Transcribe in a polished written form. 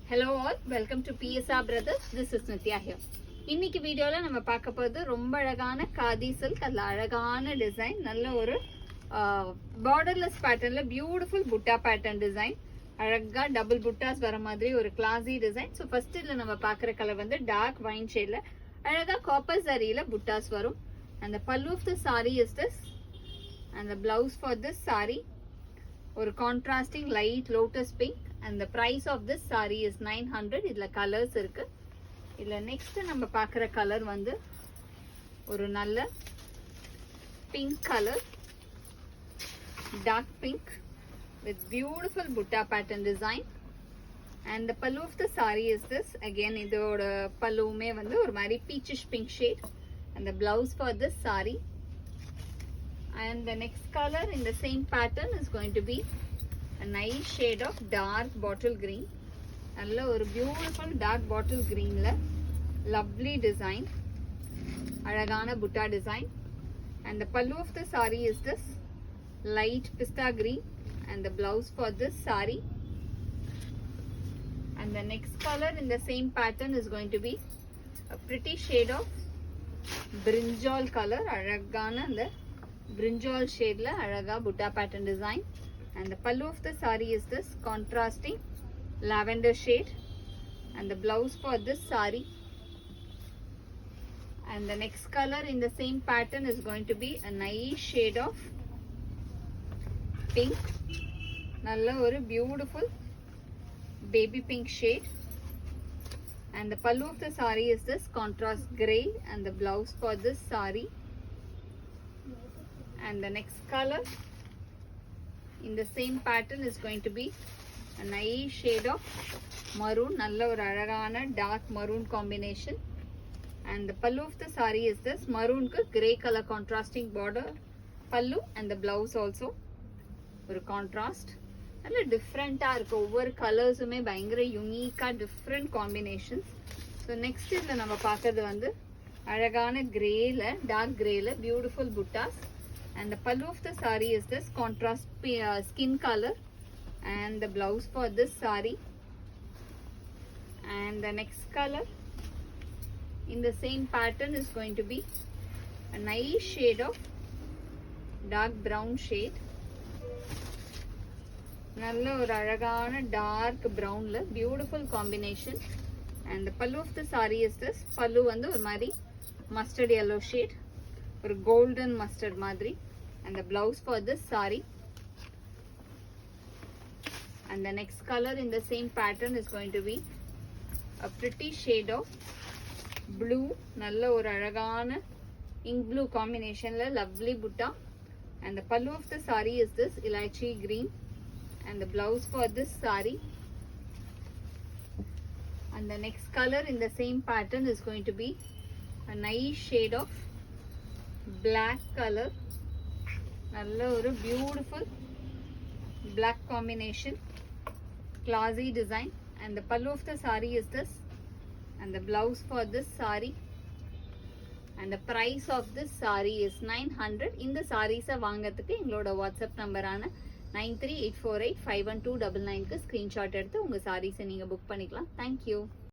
Hello all, welcome to PSR Brothers. This is Nitya here. இன்னைக்கு வீடியோல நம்ம பார்க்க போறது ரொம்ப அழகான காதி சில்க், அல்ல அழகான டிசைன், நல்ல ஒரு பார்டர்லெஸ் பேட்டர்ன்ல பியூட்டிஃபுல் புட்டா பேட்டர்ன் டிசைன், அழகா டபுள் புட்டாஸ் வர மாதிரி ஒரு கிளாஸி டிசைன். ஸோ ஃபர்ஸ்ட் இதுல நம்ம பார்க்குற கலர் வந்து டார்க் வைன் ஷேட்ல அழகா காப்பர் சரியில புட்டாஸ் வரும். அந்த pallu of the saree is this, and the blouse for this saree ஒரு contrasting light lotus pink. and the price of this saree is 900. இதுல கலர்ஸ் இருக்கு. இதுல நெக்ஸ்ட் நம்ம பார்க்குற கலர் வந்து ஒரு நல்ல pink colour, dark pink with beautiful butta pattern design. and the pallu of the saree is this. again இதோட பல்லுமே வந்து ஒரு மாதிரி peachish pink shade, and the blouse for this saree. and the next color in the same pattern is going to be a nice shade of dark bottle green. நல்ல ஒரு beautiful dark bottle greenல lovely design, அழகான butta design. and the pallu of the saree is this light pista green, and the blouse for this saree. and the next color in the same pattern is going to be a pretty shade of brinjal color, அழகான அந்த brinjal shadeல அழகா butta pattern design. and the pallu of the saree is this contrasting lavender shade, and the blouse for this saree. and the next color in the same pattern is going to be a nice shade of pink, நல்ல ஒரு beautiful baby pink shade. and the pallu of the saree is this contrast gray, and the blouse for this saree. and the next color in the same pattern is going to be a nice shade of maroon, நல்ல ஒரு அழகான dark maroon combination. and the pallu of the saree is this maroon ku gray color contrasting border pallu, and the blouse also ஒரு contrast. நல்ல டிஃப்ரெண்டா இருக்கு, ஒவ்வொரு கலர்ஸுமே பயங்கர யூனிக்கா different combinations. So next இதில் நம்ம பார்க்கறது வந்து அழகான கிரேல dark கிரேல beautiful buttas. and the pallu of the saree is this contrast skin color, and the blouse for this saree. and the next color in the same pattern is going to be a nice shade of dark brown shade, நல்ல ஒரு அழகான dark ப்ரௌன்ல beautiful combination. and the pallu of the saree is this pallu வந்து ஒரு மாதிரி mustard yellow shade, ஒரு golden mustard மாதிரி. and the blouse for this saree. and the next color in the same pattern is going to be a pretty shade of blue, நல்ல ஒரு அழகான ink blue combinationல lovely butta. and the pallu of the saree is this elaichi green, and the blouse for this saree. and the next color in the same pattern is going to be a nice shade of black color, நல்ல ஒரு beautiful black combination, classy design. and the pallu of the saree is this, and the blouse for this saree. and the price of this saree is 900. இந்த sarees வாங்கிறதுக்கு எங்களோட WhatsApp நம்பரான 9384851299க்கு screenshot எடுத்து உங்க sarees நீங்க book பண்ணிக்கலாம். Thank you.